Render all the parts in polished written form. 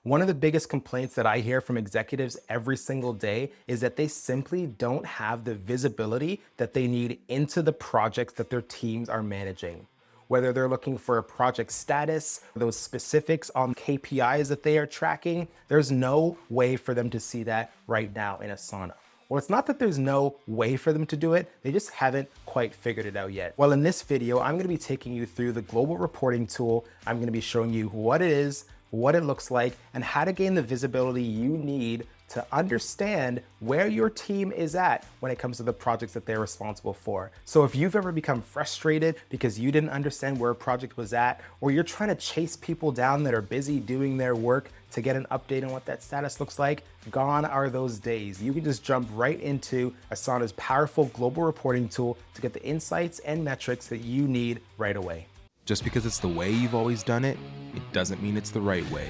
One of the biggest complaints that I hear from executives every single day is that they simply don't have the visibility that they need into the projects that their teams are managing. Whether they're looking for a project status, those specifics on KPIs that they are tracking, there's no way for them to see that right now in Asana. Well, it's not that there's no way for them to do it, they just haven't quite figured it out yet. Well, in this video, I'm gonna be taking you through the global reporting tool. I'm gonna be showing you what it is, what it looks like, and how to gain the visibility you need to understand where your team is at when it comes to the projects that they're responsible for. So if you've ever become frustrated because you didn't understand where a project was at, or you're trying to chase people down that are busy doing their work to get an update on what that status looks like, gone are those days. You can just jump right into Asana's powerful global reporting tool to get the insights and metrics that you need right away. Just because it's the way you've always done it, it doesn't mean it's the right way.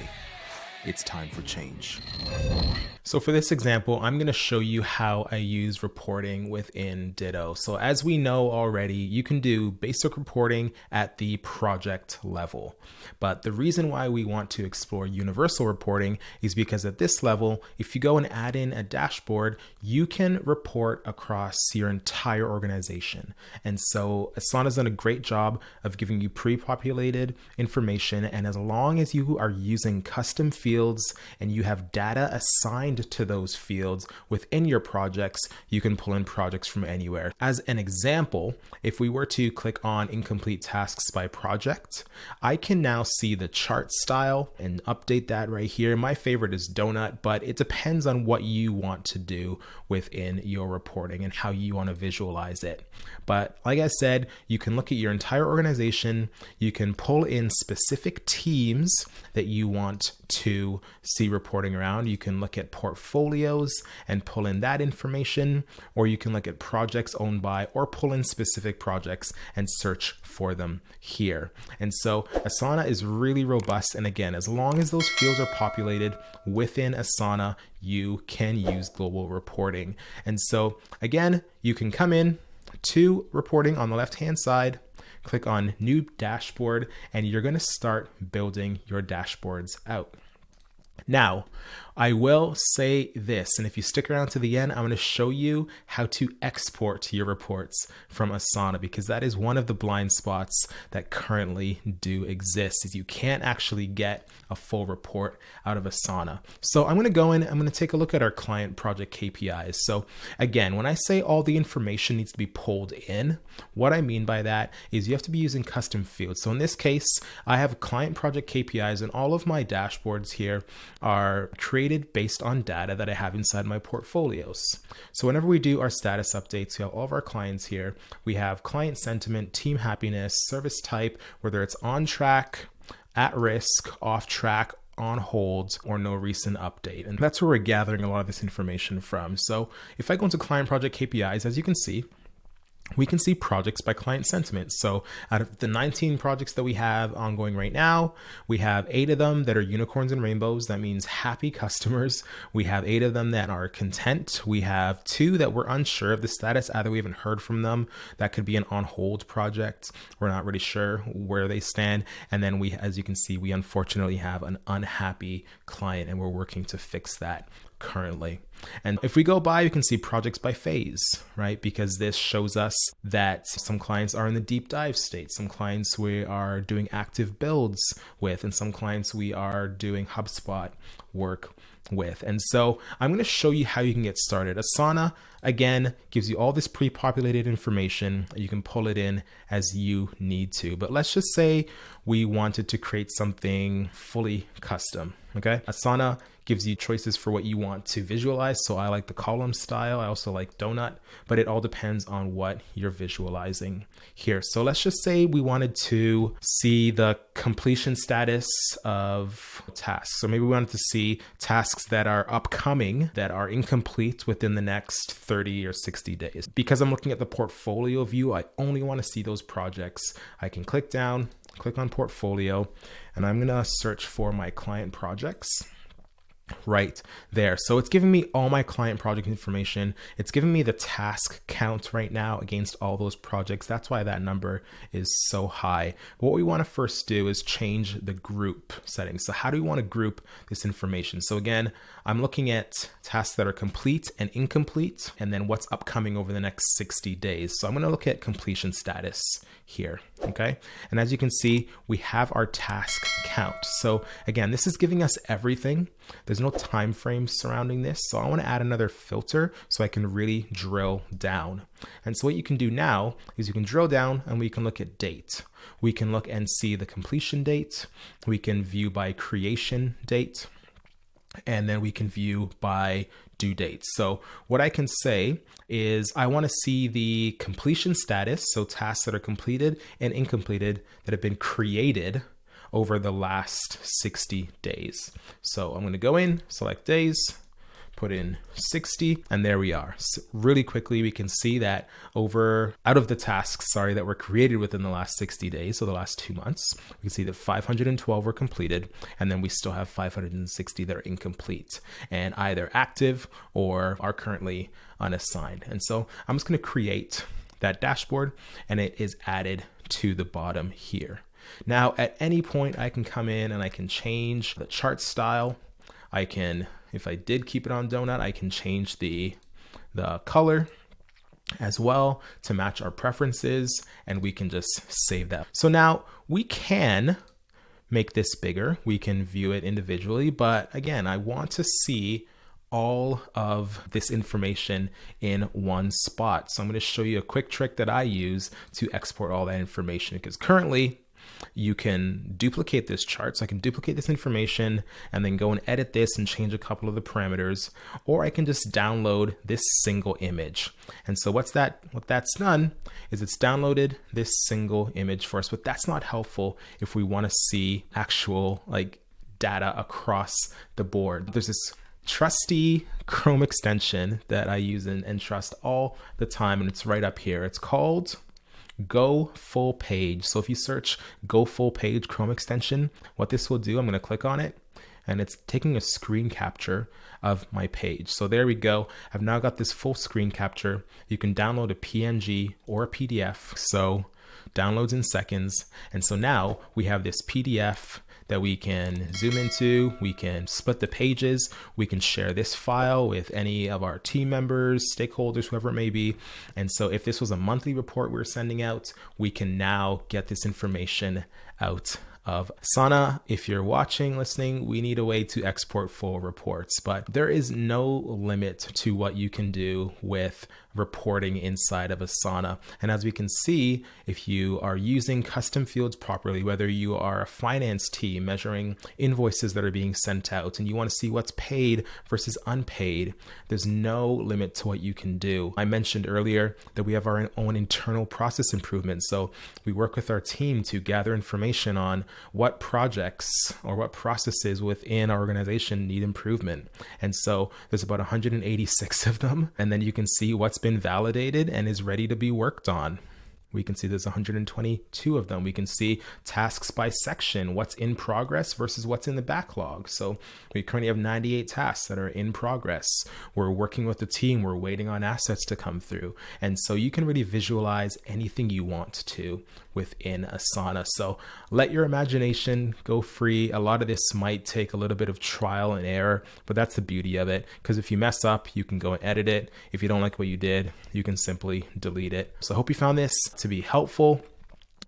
It's time for change. So for this example, I'm going to show you how I use reporting within Ditto. So as we know already, you can do basic reporting at the project level. But the reason why we want to explore universal reporting is because at this level, if you go and add in a dashboard, you can report across your entire organization. And so Asana's done a great job of giving you pre-populated information. And as long as you are using custom fields and you have data assigned to those fields within your projects, you can pull in projects from anywhere. As an example, if we were to click on incomplete tasks by project, I can now see the chart style and update that right here. My favorite is donut, but it depends on what you want to do within your reporting and how you want to visualize it. But like I said, you can look at your entire organization. You can pull in specific teams that you want to see reporting around. You can look at portfolios and pull in that information, or you can look at projects owned by or pull in specific projects and search for them here. And so Asana is really robust. And again, as long as those fields are populated within Asana, you can use global reporting. And so again, you can come in to reporting on the left-hand side, click on new dashboard, and you're going to start building your dashboards out. Now, I will say this, and if you stick around to the end, I'm going to show you how to export your reports from Asana, because that is one of the blind spots that currently do exist, is you can't actually get a full report out of Asana. So I'm going to go in, I'm going to take a look at our client project KPIs. So again, when I say all the information needs to be pulled in, what I mean by that is you have to be using custom fields. So in this case, I have client project KPIs, and all of my dashboards here are created based on data that I have inside my portfolios. So whenever we do our status updates, we have all of our clients here. We have client sentiment, team happiness, service type, whether it's on track, at risk, off track, on hold, or no recent update. And that's where we're gathering a lot of this information from. So if I go into client project KPIs, as you can see, we can see projects by client sentiment. So out of the 19 projects that we have ongoing right now, we have 8 of them that are unicorns and rainbows. That means happy customers. We have 8 of them that are content. We have 2 that we're unsure of the status. Either we haven't heard from them. That could be an on hold project. We're not really sure where they stand. And then we, as you can see, we unfortunately have an unhappy client, and we're working to fix that currently. And if we go by, you can see projects by phase, right? Because this shows us that some clients are in the deep dive state. Some clients we are doing active builds with, and some clients we are doing HubSpot work with. And so I'm going to show you how you can get started. Asana, again, gives you all this pre-populated information. You can pull it in as you need to. But let's just say we wanted to create something fully custom, okay? Asana gives you choices for what you want to visualize. So I like the column style. I also like donut, but it all depends on what you're visualizing here. So let's just say we wanted to see the completion status of tasks. So maybe we wanted to see tasks that are upcoming, that are incomplete within the next 30 or 60 days. Because I'm looking at the portfolio view, I only want to see those projects. I can click down, click on portfolio, and I'm going to search for my client projects. right there. So it's giving me all my client project information. It's giving me the task count right now against all those projects. That's why that number is so high. What we want to first do is change the group settings. So how do we want to group this information? So again, I'm looking at tasks that are complete and incomplete, and then what's upcoming over the next 60 days. So I'm going to look at completion status here. Okay. And as you can see, we have our task count. So again, this is giving us everything. There's no time frame surrounding this. So I want to add another filter so I can really drill down. And so what you can do now is you can drill down and we can look at date. We can look and see the completion date. We can view by creation date. And then we can view by due date. So what I can say is I want to see the completion status, so tasks that are completed and incompleted that have been created over the last 60 days. So I'm going to go in, select days, put in 60, and there we are. So really quickly, we can see that out of the tasks, that were created within the last 60 days, so the last 2 months, we can see that 512 were completed, and then we still have 560 that are incomplete and either active or are currently unassigned. And so I'm just going to create that dashboard, and it is added to the bottom here. Now, at any point, I can come in and I can change the chart style. I can, if I did keep it on donut, I can change the color as well to match our preferences, and we can just save that. So now we can make this bigger. We can view it individually, but again, I want to see all of this information in one spot. So I'm going to show you a quick trick that I use to export all that information, because currently you can duplicate this chart. So I can duplicate this information and then go and edit this and change a couple of the parameters, or I can just download this single image. And so what that's done is it's downloaded this single image for us, but that's not helpful if we want to see actual data across the board. There's this trusty Chrome extension that I use and trust all the time, and it's right up here. It's called Go Full Page. So if you search Go Full Page Chrome extension, what this will do, I'm going to click on it, and it's taking a screen capture of my page. So there we go. I've now got this full screen capture. You can download a PNG or a PDF. So downloads in seconds. And so now we have this PDF that we can zoom into, we can split the pages, we can share this file with any of our team members, stakeholders, whoever it may be. And so if this was a monthly report we're sending out, we can now get this information out of Asana. If you're watching, listening, we need a way to export full reports, but there is no limit to what you can do with reporting inside of Asana. And as we can see, if you are using custom fields properly, whether you are a finance team measuring invoices that are being sent out and you want to see what's paid versus unpaid, there's no limit to what you can do. I mentioned earlier that we have our own internal process improvement. So we work with our team to gather information on what projects or what processes within our organization need improvement. And so there's about 186 of them. And then you can see what's been validated and is ready to be worked on. We can see there's 122 of them. We can see tasks by section, what's in progress versus what's in the backlog. So we currently have 98 tasks that are in progress. We're working with the team. We're waiting on assets to come through. And so you can really visualize anything you want to within Asana. So let your imagination go free. A lot of this might take a little bit of trial and error, but that's the beauty of it. Because if you mess up, you can go and edit it. If you don't like what you did, you can simply delete it. So I hope you found this to be helpful.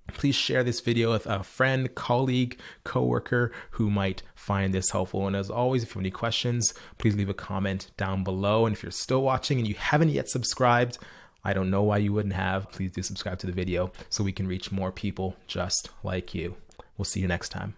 Please share this video with a friend, colleague, coworker who might find this helpful. And as always, if you have any questions, please leave a comment down below. And if you're still watching and you haven't yet subscribed, I don't know why you wouldn't have. Please do subscribe to the video so we can reach more people just like you. We'll see you next time.